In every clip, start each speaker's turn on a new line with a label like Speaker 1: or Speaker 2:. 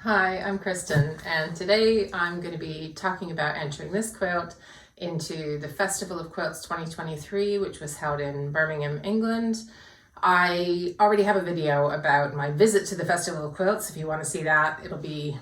Speaker 1: Hi, I'm Kristen, and today I'm going to be talking about entering this quilt into the Festival of Quilts 2023, which was held in Birmingham, England. I already have a video about my visit to the Festival of Quilts. If you want to see that, it'll be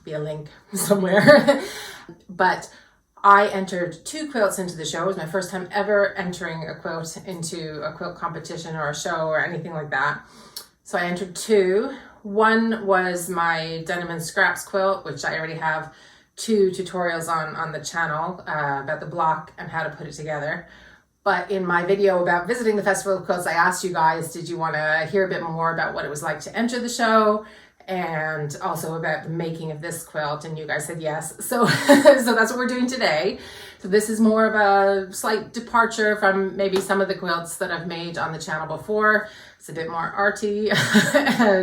Speaker 1: a link somewhere. But I entered 2 quilts into the show. It was my first time ever entering a quilt into a quilt competition or a show or anything like that. So I entered 2. One was my denim and scraps quilt, which I already have 2 tutorials on the channel about the block and how to put it together. But in my video about visiting the Festival of Quilts, I asked you guys, did you want to hear a bit more about what it was like to enter the show and also about the making of this quilt? And you guys said yes. So, so that's what we're doing today. So this is more of a slight departure from maybe some of the quilts that I've made on the channel before. It's a bit more arty,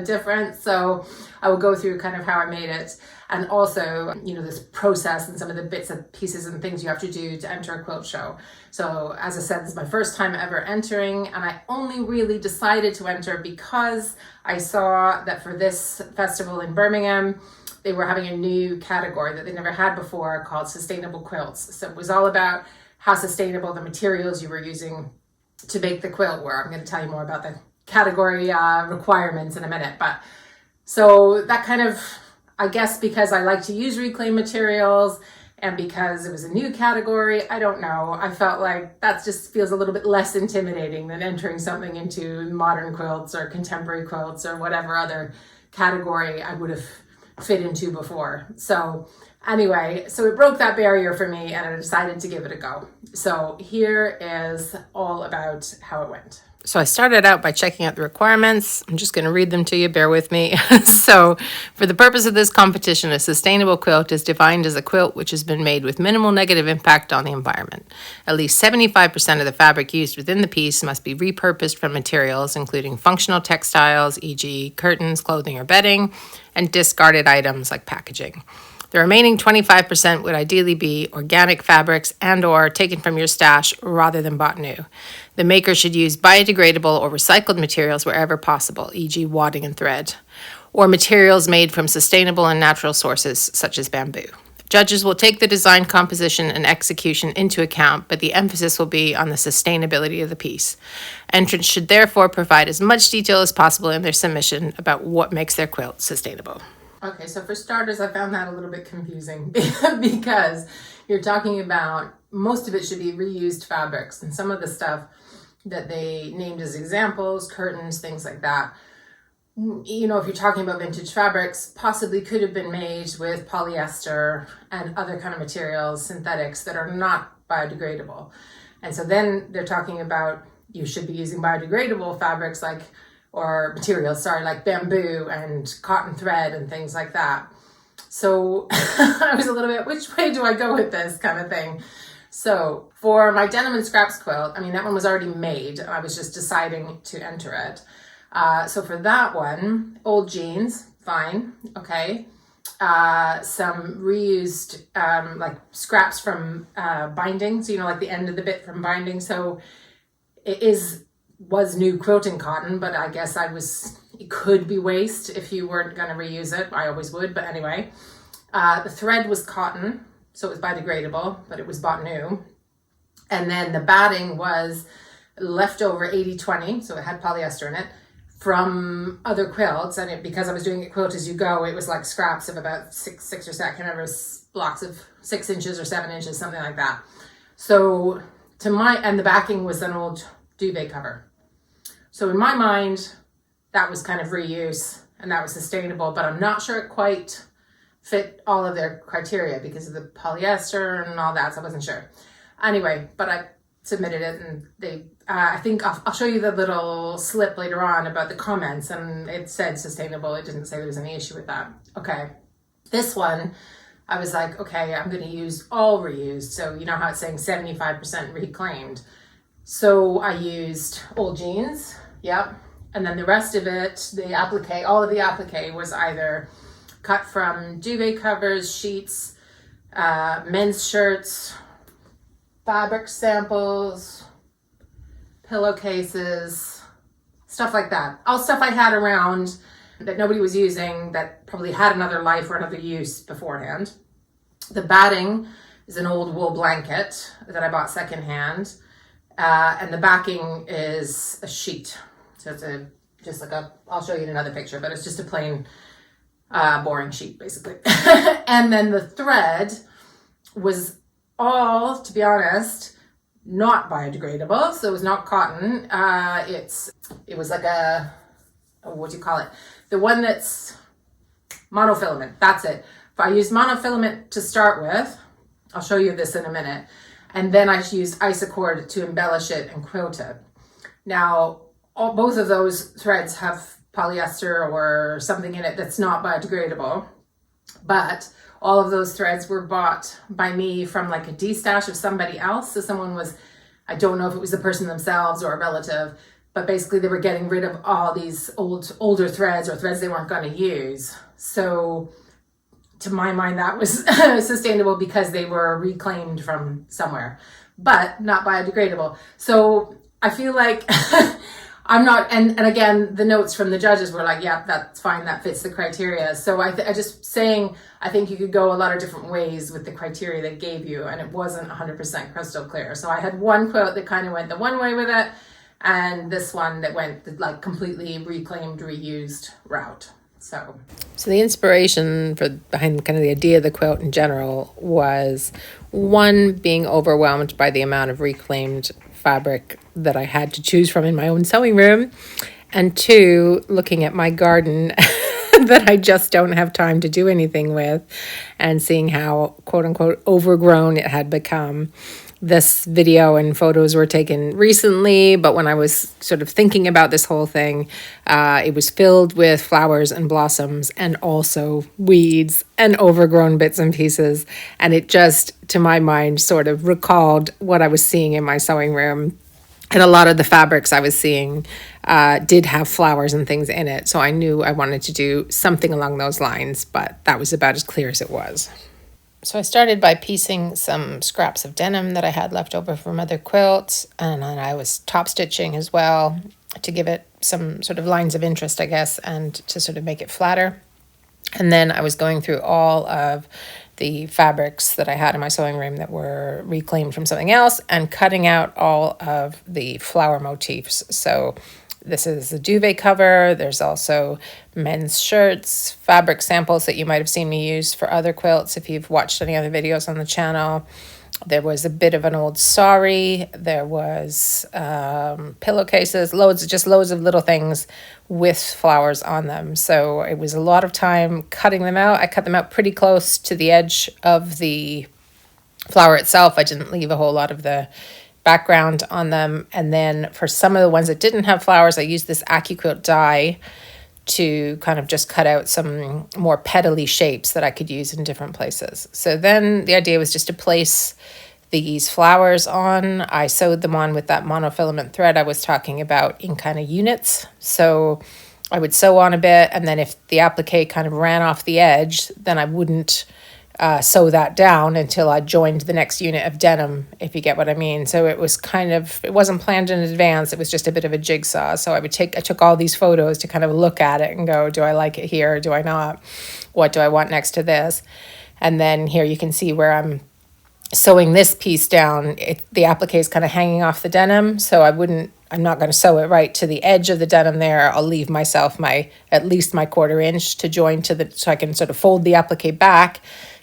Speaker 1: different. So I will go through kind of how I made it, and also, you know, this process and some of the bits and pieces and things you have to do to enter a quilt show. So as I said, this is my first time ever entering, and I only really decided to enter because I saw that for this festival in Birmingham, they were having a new category that they never had before called sustainable quilts. So it was all about how sustainable the materials you were using to make the quilt were. I'm going to tell you more about the category requirements in a minute. But so that kind of, I guess because I like to use reclaimed materials and because it was a new category, I don't know, I felt like that just feels a little bit less intimidating than entering something into modern quilts or contemporary quilts or whatever other category I would have fit into before. So anyway, so it broke that barrier for me and I decided to give it a go. So here is all about how it went. So I started out by checking out the requirements. I'm just going to read them to you, bear with me. So for the purpose of this competition, a sustainable quilt is defined as a quilt which has been made with minimal negative impact on the environment. At least 75% of the fabric used within the piece must be repurposed from materials, including functional textiles, e.g. curtains, clothing, or bedding, and discarded items like packaging. The remaining 25% would ideally be organic fabrics and or taken from your stash rather than bought new. The maker should use biodegradable or recycled materials wherever possible, e.g. wadding and thread, or materials made from sustainable and natural sources such as bamboo. Judges will take the design, composition, and execution into account, but the emphasis will be on the sustainability of the piece. Entrants should therefore provide as much detail as possible in their submission about what makes their quilt sustainable. Okay, so for starters, I found that a little bit confusing because you're talking about most of it should be reused fabrics, and some of the stuff that they named as examples, curtains, things like that, you know, if you're talking about vintage fabrics, possibly could have been made with polyester and other kind of materials, synthetics that are not biodegradable. And so then they're talking about you should be using biodegradable fabrics like like bamboo and cotton thread and things like that. So I was a little bit, which way do I go with this kind of thing? So for my denim and scraps quilt, I mean, that one was already made and I was just deciding to enter it. So for that one, old jeans, fine, okay. Some reused like scraps from binding, so you know, like the end of the bit from binding. So it was new quilting cotton, but I guess it could be waste if you weren't going to reuse it. I always would, but anyway. The thread was cotton, so it was biodegradable, but it was bought new. And then the batting was leftover 80-20, so it had polyester in it, from other quilts. And because I was doing it quilt as you go, it was like scraps of about six or seven, I can't remember, blocks of 6 inches or 7 inches, something like that. So and the backing was an old duvet cover. So in my mind, that was kind of reuse and that was sustainable, but I'm not sure it quite fit all of their criteria because of the polyester and all that, so I wasn't sure. Anyway, but I submitted it and they, I think I'll show you the little slip later on about the comments, and it said sustainable. It didn't say there was any issue with that. Okay, this one, I was like, okay, I'm going to use all reused. So you know how it's saying 75% reclaimed. So I used old jeans, yep. And then the rest of it, all of the applique was either cut from duvet covers, sheets, men's shirts, fabric samples, pillowcases, stuff like that. All stuff I had around that nobody was using, that probably had another life or another use beforehand. The batting is an old wool blanket that I bought secondhand. And the backing is a sheet. So it's I'll show you in another picture, but it's just a plain boring sheet basically. And then the thread was all, to be honest, not biodegradable. So it was not cotton. It was like what do you call it? The one that's monofilament. That's it. If I used monofilament to start with, I'll show you this in a minute. And then I used accuquilt to embellish it and quilt it. Now, both of those threads have polyester or something in it that's not biodegradable. But all of those threads were bought by me from like a de-stash of somebody else. So someone was, I don't know if it was the person themselves or a relative, but basically they were getting rid of all these older threads or threads they weren't going to use. So to my mind, that was sustainable because they were reclaimed from somewhere, but not biodegradable. So I feel like I'm not, and again, the notes from the judges were like, yeah, that's fine, that fits the criteria. So I think you could go a lot of different ways with the criteria they gave you, and it wasn't 100% crystal clear. So I had one quilt that kind of went the one way with it, and this one that went the like completely reclaimed, reused route. So
Speaker 2: the inspiration behind kind of the idea of the quilt in general was, one, being overwhelmed by the amount of reclaimed fabric that I had to choose from in my own sewing room, and two, looking at my garden that I just don't have time to do anything with, and seeing how quote unquote overgrown it had become. This video and photos were taken recently, but when I was sort of thinking about this whole thing, it was filled with flowers and blossoms and also weeds and overgrown bits and pieces. And it just, to my mind, sort of recalled what I was seeing in my sewing room. And a lot of the fabrics I was seeing did have flowers and things in it. So I knew I wanted to do something along those lines, but that was about as clear as it was. So I started by piecing some scraps of denim that I had left over from other quilts, and then I was top stitching as well to give it some sort of lines of interest, I guess, and to sort of make it flatter. And then I was going through all of the fabrics that I had in my sewing room that were reclaimed from something else and cutting out all of the flower motifs. So this is the duvet cover. There's also men's shirts, fabric samples that you might have seen me use for other quilts if you've watched any other videos on the channel. There was a bit of an old sari. There was pillowcases, loads of little things with flowers on them. So it was a lot of time cutting them out. I cut them out pretty close to the edge of the flower itself. I didn't leave a whole lot of the background on them. And then for some of the ones that didn't have flowers, I used this accuquilt die to kind of just cut out some more petally shapes that I could use in different places. So then the idea was just to place these flowers on. I sewed them on with that monofilament thread I was talking about in kind of units. So I would sew on a bit, and then if the applique kind of ran off the edge, then I wouldn't sew that down until I joined the next unit of denim, if you get what I mean. So it was it wasn't planned in advance. It was just a bit of a jigsaw. So I took all these photos to kind of look at it and go, do I like it here? Do I not? What do I want next to this? And then here you can see where I'm sewing this piece down. The applique is kind of hanging off the denim. So I'm not going to sew it right to the edge of the denim there. I'll leave myself at least my 1/4 inch to join so I can sort of fold the applique back,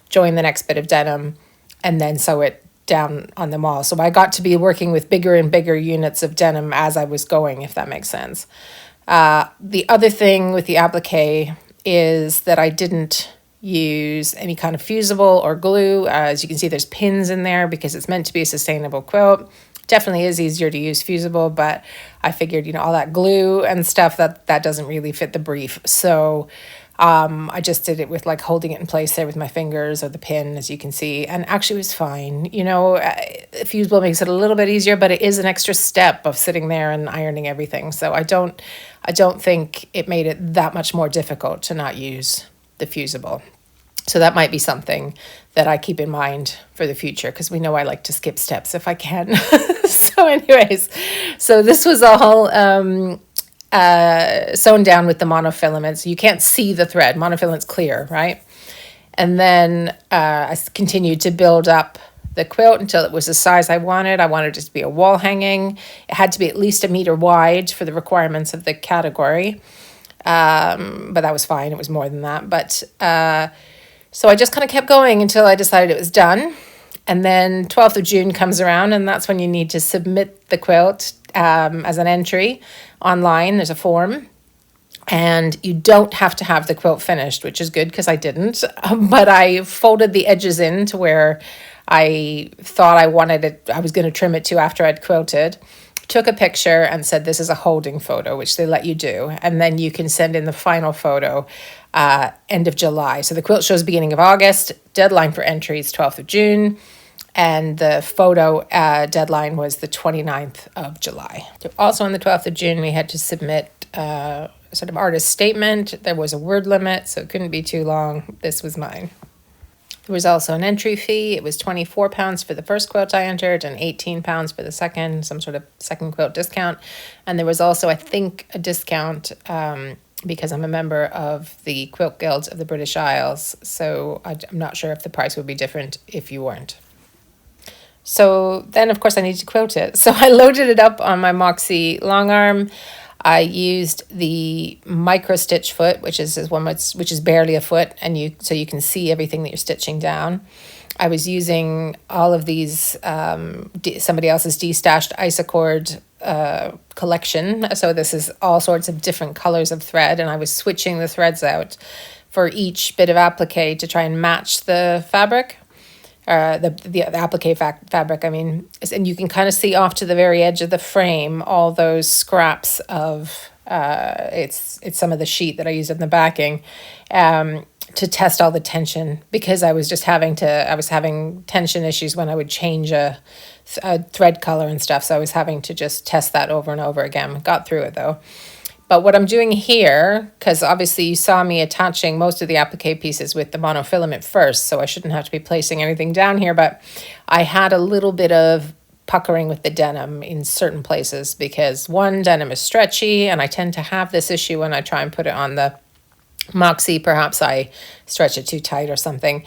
Speaker 2: join the next bit of denim, and then sew it down on them all. So I got to be working with bigger and bigger units of denim as I was going, if that makes sense. The other thing with the applique is that I didn't use any kind of fusible or glue. As you can see, there's pins in there because it's meant to be a sustainable quilt. Definitely is easier to use fusible, but I figured, all that glue and stuff, that doesn't really fit the brief. So I just did it with like holding it in place there with my fingers or the pin, as you can see, and actually it was fine. Fusible makes it a little bit easier, but it is an extra step of sitting there and ironing everything. So I don't think it made it that much more difficult to not use the fusible. So that might be something that I keep in mind for the future, because we know I like to skip steps if I can. So anyways, so this was all sewn down with the monofilaments. You can't see the thread. Monofilament's clear, right? And then I continued to build up the quilt until it was the size I wanted. I wanted it to be a wall hanging. It had to be at least 1 meter wide for the requirements of the category. But that was fine. It was more than that. But so I just kind of kept going until I decided it was done. And then 12th of June comes around, and that's when you need to submit the quilt as an entry online. There's a form. And you don't have to have the quilt finished, which is good because I didn't. But I folded the edges in to where I thought I wanted it, I was going to trim it to after I'd quilted. Took a picture and said, this is a holding photo, which they let you do. And then you can send in the final photo end of July. So the quilt shows beginning of August, deadline for entries 12th of June. And the photo deadline was the 29th of July. So also on the 12th of June, we had to submit sort of artist statement. There was a word limit, so it couldn't be too long. This was mine. There was also an entry fee. It was £24 for the first quilt I entered and £18 for the second, some sort of second quilt discount. And there was also, I think, a discount because I'm a member of the Quilt Guilds of the British Isles. So I'm not sure if the price would be different if you weren't. So then, of course, I needed to quilt it. So I loaded it up on my Moxie long arm. I used the micro stitch foot, which is barely a foot, and so you can see everything that you're stitching down. I was using all of these somebody else's destashed Isacord collection. So this is all sorts of different colors of thread, and I was switching the threads out for each bit of applique to try and match the fabric. The applique fabric, I mean, and you can kind of see off to the very edge of the frame all those scraps of it's some of the sheet that I used in the backing to test all the tension, because I was having tension issues when I would change a thread color and stuff, so I was having to just test that over and over again. Got through it though. But what I'm doing here, because obviously you saw me attaching most of the applique pieces with the monofilament first, so I shouldn't have to be placing anything down here, but I had a little bit of puckering with the denim in certain places because one, denim is stretchy, and I tend to have this issue when I try and put it on the Moxie. Perhaps I stretch it too tight or something.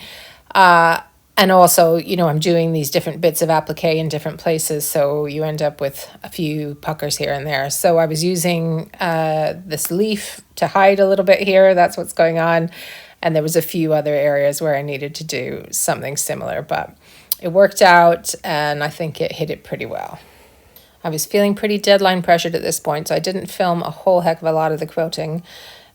Speaker 2: And also, I'm doing these different bits of applique in different places, so you end up with a few puckers here and there. So I was using this leaf to hide a little bit here. That's what's going on. And there was a few other areas where I needed to do something similar, but it worked out, and I think it hit it pretty well. I was feeling pretty deadline pressured at this point, so I didn't film a whole heck of a lot of the quilting.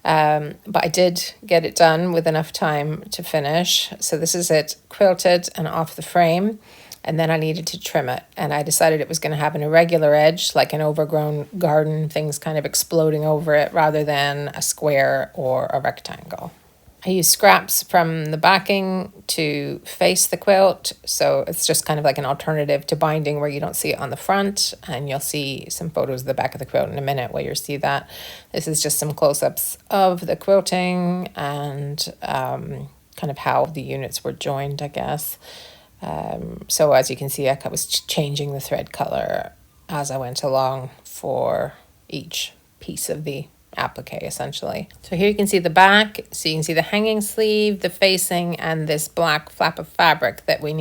Speaker 2: But I did get it done with enough time to finish. So this is it quilted and off the frame. And then I needed to trim it. And I decided it was going to have an irregular edge, like an overgrown garden, things kind of exploding over it, rather than a square or a rectangle. I use scraps from the backing to face the quilt, so it's just kind of like an alternative to binding where you don't see it on the front, and you'll see some photos of the back of the quilt in a minute where you'll see that. This is just some close-ups of the quilting and kind of how the units were joined, I guess. So as you can see, I was changing the thread color as I went along for each piece of the applique, essentially. So here you can see the back, so you can see the hanging sleeve, the facing, and this black flap of fabric that we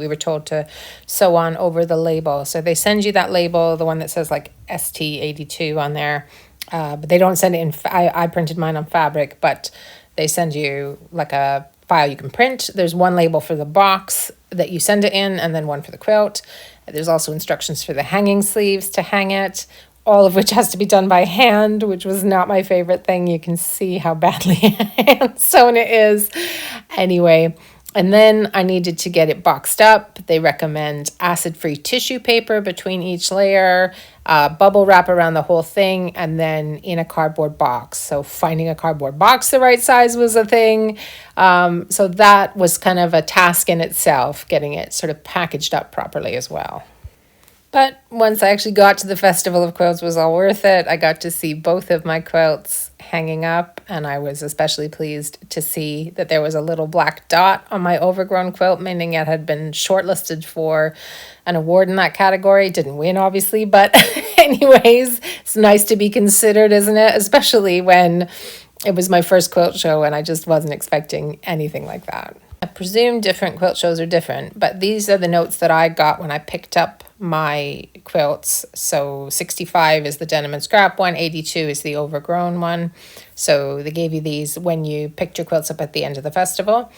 Speaker 2: were told to sew on over the label. So they send you that label, the one that says like ST82 on there, but they don't send it in, I printed mine on fabric, but they send you like a file you can print. There's one label for the box that you send it in, and then one for the quilt. There's also instructions for the hanging sleeves to hang it, all of which has to be done by hand, which was not my favorite thing. You can see how badly hand sewn it is. Anyway, and then I needed to get it boxed up. They recommend acid-free tissue paper between each layer, bubble wrap around the whole thing, and then in a cardboard box. So finding a cardboard box the right size was a thing. So that was kind of a task in itself, getting it sort of packaged up properly as well. But once I actually got to the Festival of Quilts, it was all worth it. I got to see both of my quilts hanging up, and I was especially pleased to see that there was a little black dot on my Overgrown quilt, meaning it had been shortlisted for an award in that category. Didn't win, obviously, but anyways, it's nice to be considered, isn't it? Especially when it was my first quilt show and I just wasn't expecting anything like that. I presume different quilt shows are different, but these are the notes that I got when I picked up my quilts. So 65 is the denim and scrap one, 82 is the overgrown one. So they gave you these when you picked your quilts up at the end of the festival.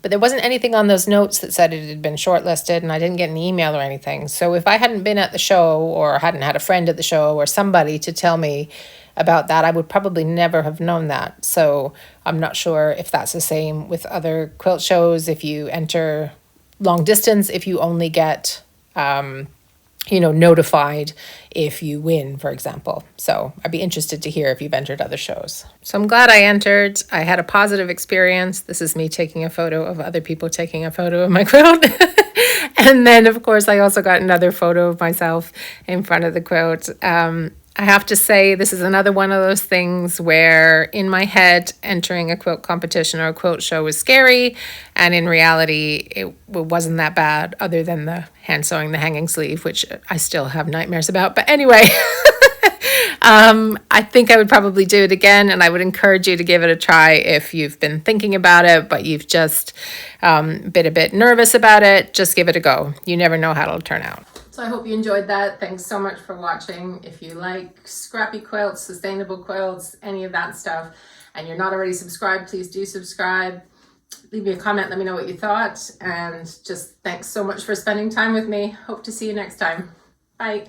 Speaker 2: But there wasn't anything on those notes that said it had been shortlisted, and I didn't get an email or anything. So if I hadn't been at the show or hadn't had a friend at the show or somebody to tell me about that, I would probably never have known that. So I'm not sure if that's the same with other quilt shows. If you enter long distance, if you only get notified if you win, for example. So I'd be interested to hear if you've entered other shows. So I'm glad I entered. I had a positive experience. This is me taking a photo of other people taking a photo of my quilt. And then, of course, I also got another photo of myself in front of the quilt. I have to say, this is another one of those things where in my head, entering a quilt competition or a quilt show was scary. And in reality, it wasn't that bad, other than the hand sewing the hanging sleeve, which I still have nightmares about. But anyway, I think I would probably do it again. And I would encourage you to give it a try if you've been thinking about it, but you've just been a bit nervous about it. Just give it a go. You never know how it'll turn out.
Speaker 1: So I hope you enjoyed that. Thanks so much for watching. If you like scrappy quilts, sustainable quilts, any of that stuff, and you're not already subscribed, please do subscribe. Leave me a comment, let me know what you thought. And just thanks so much for spending time with me. Hope to see you next time. Bye.